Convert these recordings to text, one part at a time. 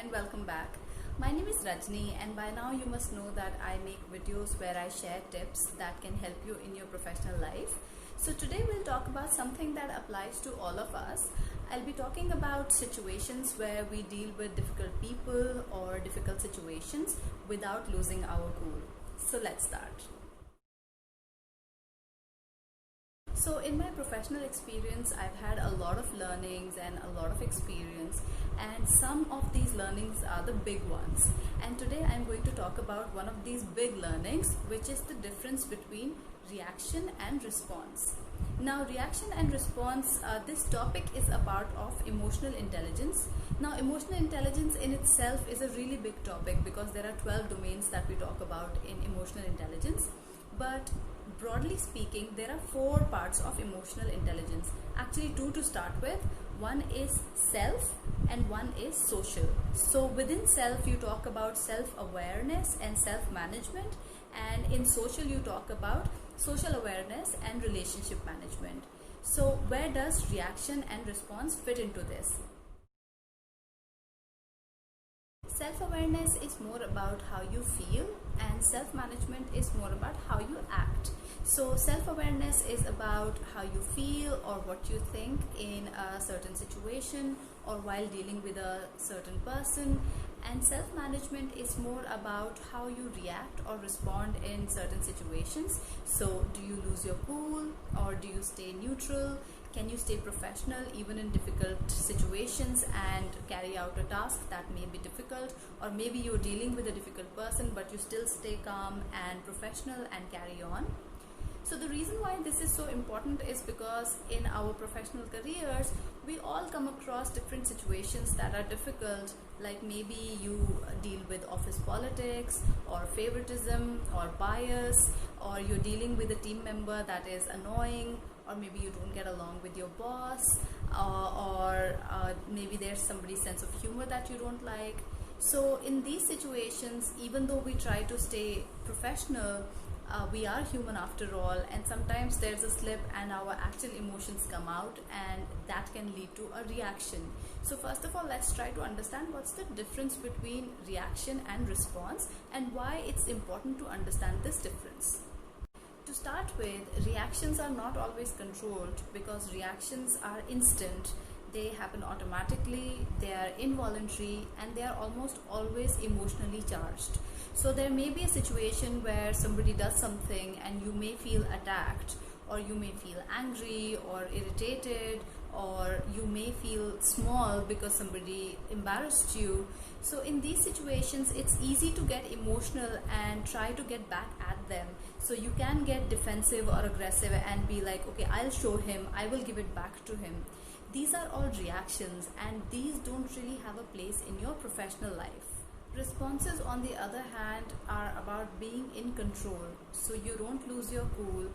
and welcome back. My name is Rajni, and by now you must know that I make videos where I share tips that can help you in your professional life. So today we'll talk about something that applies to all of us. I'll be talking about situations where we deal with difficult people or difficult situations without losing our cool. So let's start. So in my professional experience, I've had a lot of learnings and a lot of experience, and some of these learnings are the big ones. And today I'm going to talk about one of these big learnings, which is the difference between reaction and response. Now, reaction and response, this topic is a part of emotional intelligence. Now, emotional intelligence in itself is a really big topic because there are 12 domains that we talk about in emotional intelligence. But broadly speaking, there are 4 parts of emotional intelligence. Actually, 2 to start with. One is self and one is social. So within self, you talk about self-awareness and self-management, and in social, you talk about social awareness and relationship management. So where does reaction and response fit into this? Self-awareness is more about how you feel, and self-management is more about how you act. So self-awareness is about how you feel or what you think in a certain situation or while dealing with a certain person, and self-management is more about how you react or respond in certain situations. So do you lose your cool or do you stay neutral? Can you stay professional even in difficult situations and carry out a task that may be difficult? Or maybe you're dealing with a difficult person but you still stay calm and professional and carry on. So the reason why this is so important is because in our professional careers, we all come across different situations that are difficult, like maybe you deal with office politics or favoritism or bias, or you're dealing with a team member that is annoying, or maybe you don't get along with your boss, or maybe there's somebody's sense of humor that you don't like. So in these situations, even though we try to stay professional, we are human after all, and sometimes there's a slip and our actual emotions come out, and that can lead to a reaction. So first of all, let's try to understand what's the difference between reaction and response and why it's important to understand this difference. To start with, reactions are not always controlled because reactions are instant. They happen automatically, they are involuntary, and they are almost always emotionally charged. So there may be a situation where somebody does something and you may feel attacked, or you may feel angry or irritated, or you may feel small because somebody embarrassed you. So in these situations, it's easy to get emotional and try to get back at them. So you can get defensive or aggressive and be like, okay, I'll show him, I will give it back to him. These are all reactions, and these don't really have a place in your professional life. Responses, on the other hand, are about being in control. So you don't lose your cool,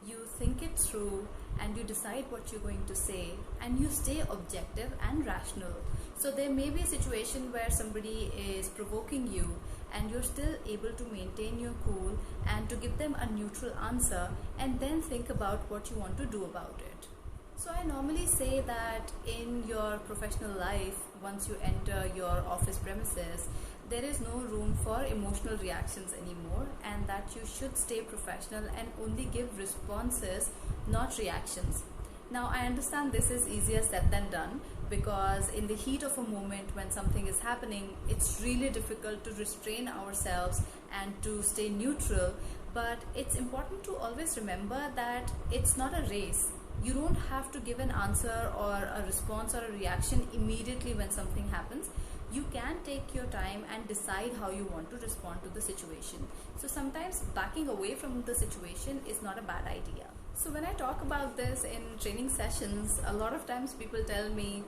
you think it through, and you decide what you're going to say, and you stay objective and rational. So there may be a situation where somebody is provoking you and you're still able to maintain your cool and to give them a neutral answer, and then think about what you want to do about it. So I normally say that in your professional life, once you enter your office premises, there is no room for emotional reactions anymore, and that you should stay professional and only give responses, not reactions. Now, I understand this is easier said than done, because in the heat of a moment when something is happening, it's really difficult to restrain ourselves and to stay neutral. But it's important to always remember that it's not a race. You don't have to give an answer or a response or a reaction immediately when something happens. You can take your time and decide how you want to respond to the situation. So sometimes backing away from the situation is not a bad idea. So when I talk about this in training sessions, a lot of times people tell me,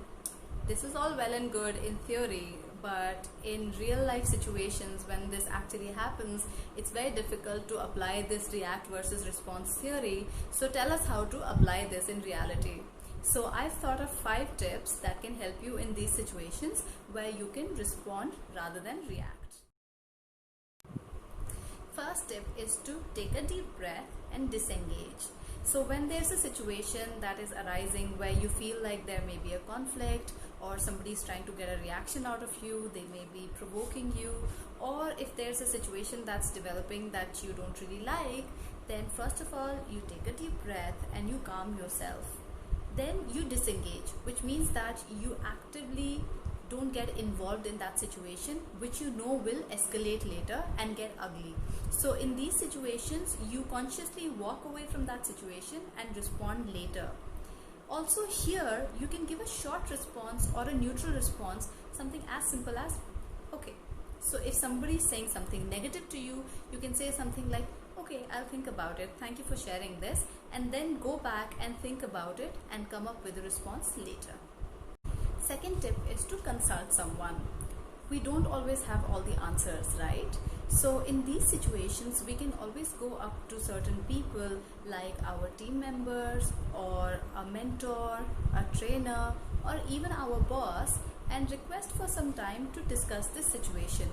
this is all well and good in theory, but in real life situations when this actually happens, it's very difficult to apply this react versus response theory. So tell us how to apply this in reality. So I've thought of 5 tips that can help you in these situations where you can respond rather than react. First tip is to take a deep breath and disengage. So when there's a situation that is arising where you feel like there may be a conflict or somebody is trying to get a reaction out of you, they may be provoking you, or if there's a situation that's developing that you don't really like, then first of all you take a deep breath and you calm yourself. Then you disengage, which means that you actively don't get involved in that situation, which you know will escalate later and get ugly. So in these situations, you consciously walk away from that situation and respond later. Also here, you can give a short response or a neutral response, something as simple as, okay. So if somebody is saying something negative to you, you can say something like, okay, I'll think about it. Thank you for sharing this. And then go back and think about it and come up with a response later. Second tip is to consult someone. We don't always have all the answers, right? So in these situations, we can always go up to certain people like our team members or a mentor, a trainer, or even our boss and request for some time to discuss this situation.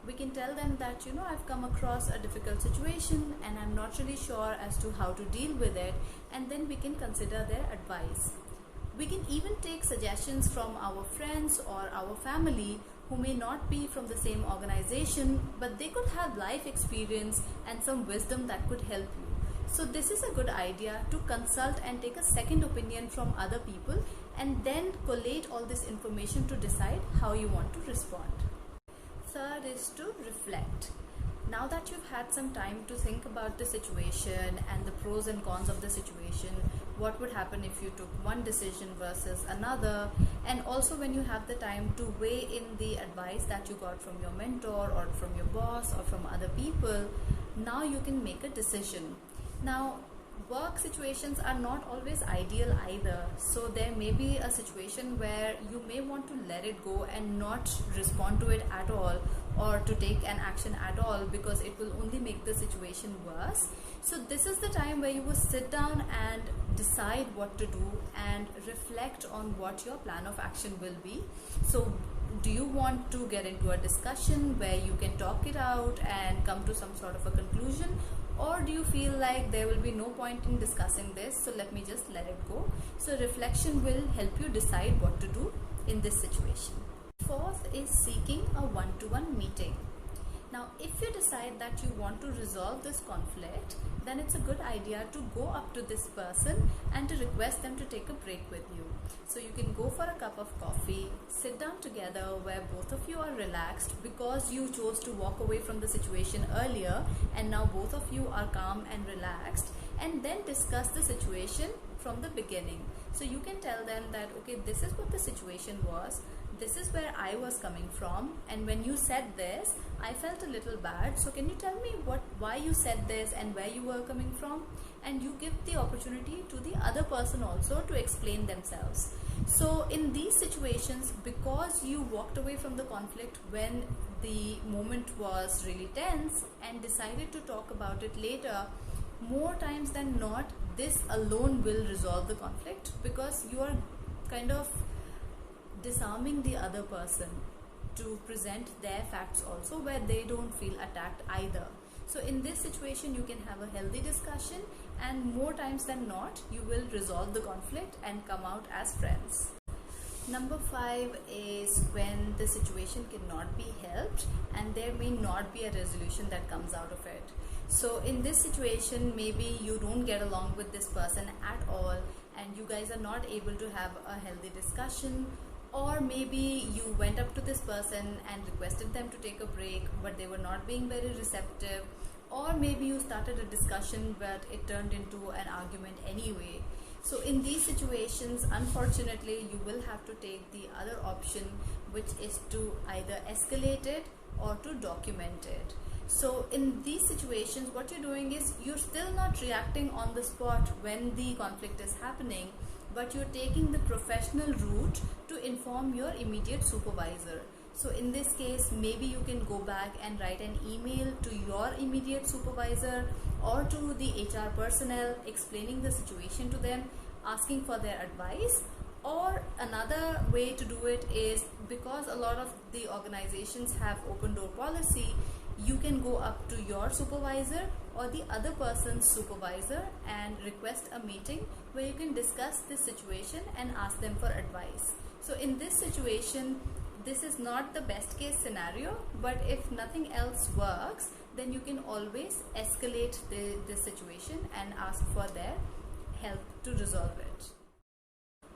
We can tell them that, I've come across a difficult situation and I'm not really sure as to how to deal with it, and then we can consider their advice. We can even take suggestions from our friends or our family who may not be from the same organization, but they could have life experience and some wisdom that could help you. So this is a good idea to consult and take a second opinion from other people and then collate all this information to decide how you want to respond. Third is to reflect. Now that you've had some time to think about the situation and the pros and cons of the situation, what would happen if you took one decision versus another, and also when you have the time to weigh in the advice that you got from your mentor or from your boss or from other people, now you can make a decision. Now, work situations are not always ideal either, so there may be a situation where you may want to let it go and not respond to it at all, or to take an action at all, because it will only make the situation worse. So this is the time where you will sit down and decide what to do and reflect on what your plan of action will be. So do you want to get into a discussion where you can talk it out and come to some sort of a conclusion, or do you feel like there will be no point in discussing this, so let me just let it go? So reflection will help you decide what to do in this situation. Fourth is seeking a one-to-one meeting. Now, if you decide that you want to resolve this conflict, then it's a good idea to go up to this person and to request them to take a break with you. So you can go for a cup of coffee, sit down together where both of you are relaxed because you chose to walk away from the situation earlier, and now both of you are calm and relaxed, and then discuss the situation from the beginning. So you can tell them that, okay, this is what the situation was. This is where I was coming from, and when you said this, I felt a little bad. So can you tell me why you said this and where you were coming from? And you give the opportunity to the other person also to explain themselves. So in these situations, because you walked away from the conflict when the moment was really tense and decided to talk about it later, more times than not, this alone will resolve the conflict, because you are kind of disarming the other person to present their facts also, where they don't feel attacked either. So in this situation, you can have a healthy discussion, and more times than not, you will resolve the conflict and come out as friends. Number 5 is when the situation cannot be helped and there may not be a resolution that comes out of it. So in this situation, maybe you don't get along with this person at all and you guys are not able to have a healthy discussion, or maybe you went up to this person and requested them to take a break but they were not being very receptive, or maybe you started a discussion but it turned into an argument anyway. So in these situations, unfortunately, you will have to take the other option, which is to either escalate it or to document it. So in these situations, what you're doing is you're still not reacting on the spot when the conflict is happening, but you're taking the professional route to inform your immediate supervisor. So in this case, maybe you can go back and write an email to your immediate supervisor or to the HR personnel explaining the situation to them, asking for their advice. Or another way to do it is, because a lot of the organizations have open door policy, you can go up to your supervisor or the other person's supervisor and request a meeting where you can discuss this situation and ask them for advice. So in this situation, this is not the best case scenario, but if nothing else works, then you can always escalate the situation and ask for their help to resolve it.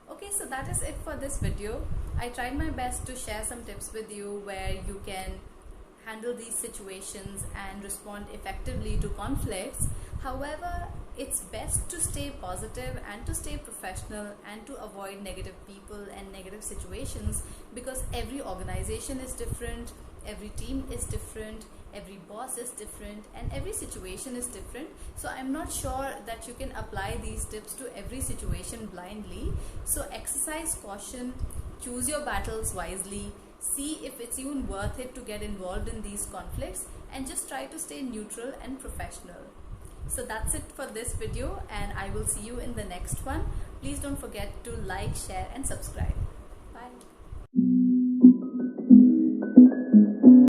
Okay, so that is it for this video. I tried my best to share some tips with you where you can handle these situations and respond effectively to conflicts. However, it's best to stay positive and to stay professional and to avoid negative people and negative situations, because every organization is different, every team is different, every boss is different, and every situation is different. So I'm not sure that you can apply these tips to every situation blindly. So exercise caution, choose your battles wisely, see if it's even worth it to get involved in these conflicts, and just try to stay neutral and professional. So that's it for this video, and I will see you in the next one. Please don't forget to like, share and subscribe.